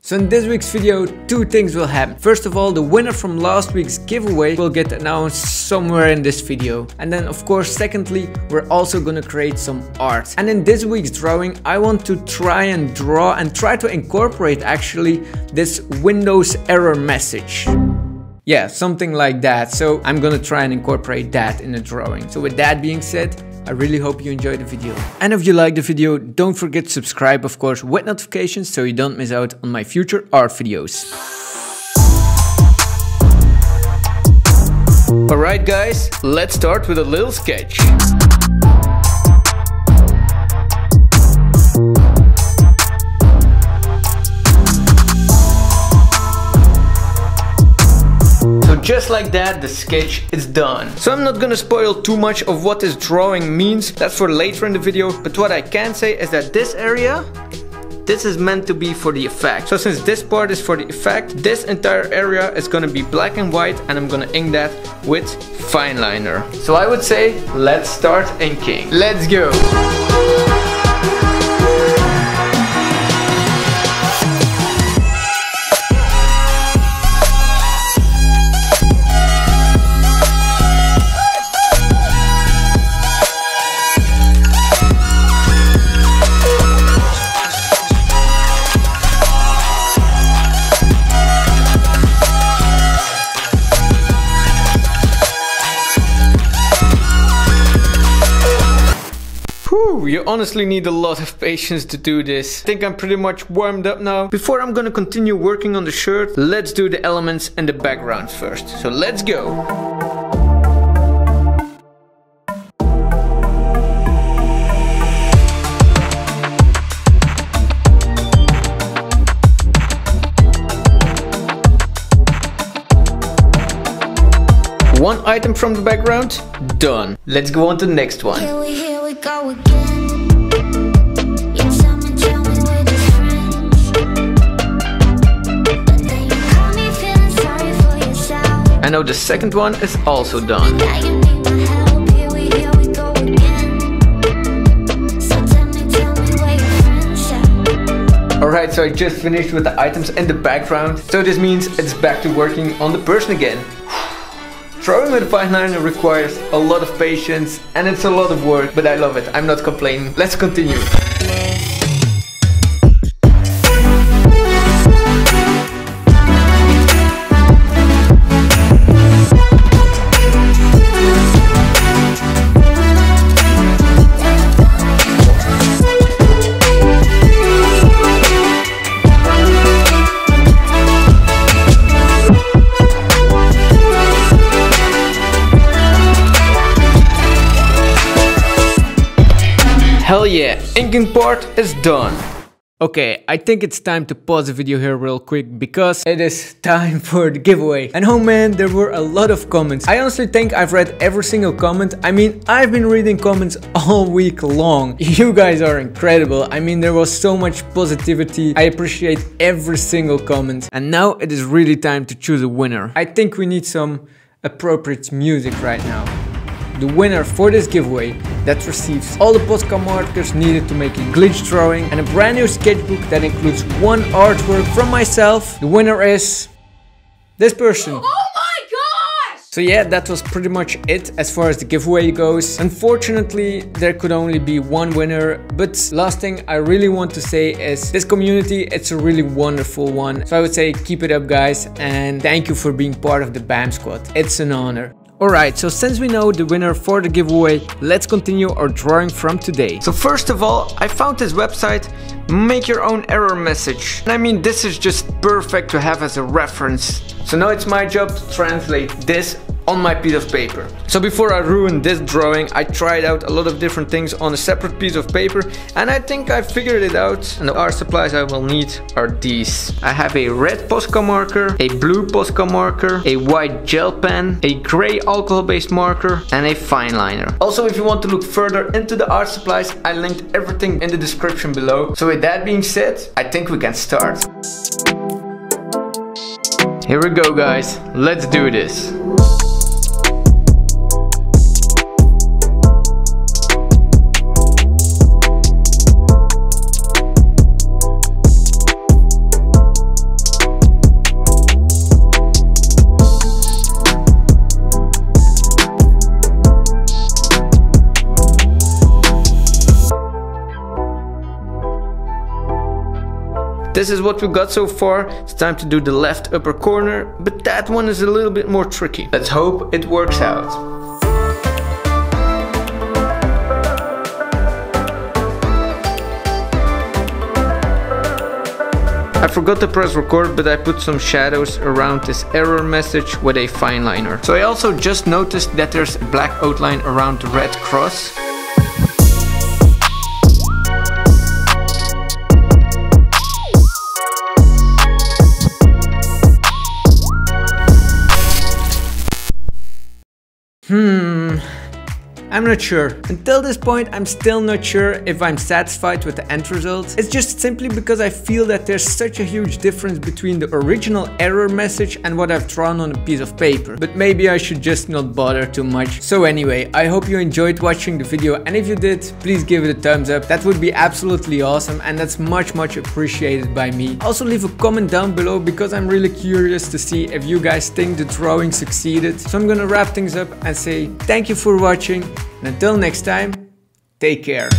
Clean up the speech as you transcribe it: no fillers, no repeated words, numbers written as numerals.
So in this week's video, two things will happen. First of all, the winner from last week's giveaway will get announced somewhere in this video. And then of course, secondly, we're also gonna create some art. And in this week's drawing, I want to try and draw and try to incorporate actually this Windows error message. Yeah, something like that. So I'm gonna try and incorporate that in the drawing. So with that being said, I really hope you enjoyed the video. And if you liked the video, don't forget to subscribe, of course, with notifications so you don't miss out on my future art videos. Alright guys, let's start with a little sketch. Just like that, the sketch is done. So I'm not gonna spoil too much of what this drawing means, that's for later in the video, but what I can say is that this area, this is meant to be for the effect. So since this part is for the effect, this entire area is gonna be black and white, and I'm gonna ink that with fine liner. So I would say, let's start inking. Let's go! You honestly need a lot of patience to do this. I think I'm pretty much warmed up now. Before I'm gonna continue working on the shirt, let's do the elements and the background first. So let's go! One item from the background, done. Let's go on to the next one. Here we go again. You tell me we're just friends. But then you call me feeling sorry for yourself. I know the second one is also done. Now you need my help. Here we go again. So tell me where your friends at. Alright, so I just finished with the items in the background. So this means it's back to working on the person again. Drawing with a fine liner requires a lot of patience and it's a lot of work, but I love it. I'm not complaining. Let's continue. Hell yeah, inking part is done. Okay, I think it's time to pause the video here real quick because it is time for the giveaway. And oh man, there were a lot of comments. I honestly think I've read every single comment. I mean, I've been reading comments all week long. You guys are incredible. I mean, there was so much positivity. I appreciate every single comment. And now it is really time to choose a winner. I think we need some appropriate music right now. The winner for this giveaway that receives all the Posca markers needed to make a glitch drawing and a brand new sketchbook that includes one artwork from myself. The winner is this person. Oh my gosh! So yeah, that was pretty much it as far as the giveaway goes. Unfortunately, there could only be one winner, but last thing I really want to say is this community, it's a really wonderful one. So I would say keep it up guys, and thank you for being part of the BAM squad. It's an honor. Alright, so since we know the winner for the giveaway, let's continue our drawing from today. So first of all, I found this website, Make Your Own Error Message. And I mean, this is just perfect to have as a reference. So now it's my job to translate this on my piece of paper. So before I ruin this drawing, I tried out a lot of different things on a separate piece of paper, and I think I figured it out. And the art supplies I will need are these. I have a red Posca marker, a blue Posca marker, a white gel pen, a gray alcohol-based marker, and a fine liner. Also, if you want to look further into the art supplies, I linked everything in the description below. So with that being said, I think we can start. Here we go guys, let's do this. this is what we got so far. It's time to do the left upper corner, but that one is a little bit more tricky. Let's hope it works out. I forgot to press record, but I put some shadows around this error message with a fine liner. So I also just noticed that there's a black outline around the red cross. I'm not sure. Until this point, I'm still not sure if I'm satisfied with the end result. It's just simply because I feel that there's such a huge difference between the original error message and what I've drawn on a piece of paper. But maybe I should just not bother too much. So anyway, I hope you enjoyed watching the video, and if you did, please give it a thumbs up. That would be absolutely awesome, and that's much appreciated by me. Also leave a comment down below because I'm really curious to see if you guys think the drawing succeeded. So I'm gonna wrap things up and say thank you for watching. And until next time, take care.